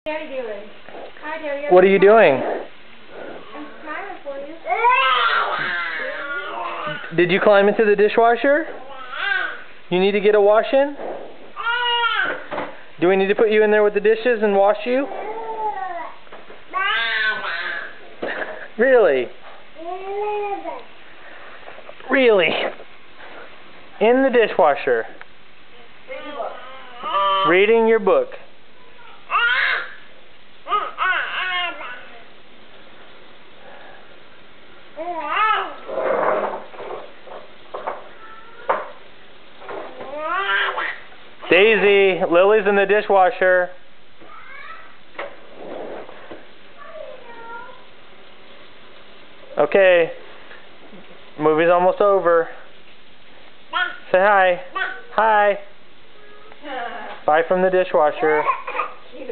How are you doing? Hi, Daddy. What are you doing? I'm smiling for you. Did you climb into the dishwasher? You need to get a wash in? Do we need to put you in there with the dishes and wash you? Really? Really? In the dishwasher. Reading your book. Daisy, Lily's in the dishwasher. Okay, movie's almost over. Say hi. Hi. Bye from the dishwasher. Cute.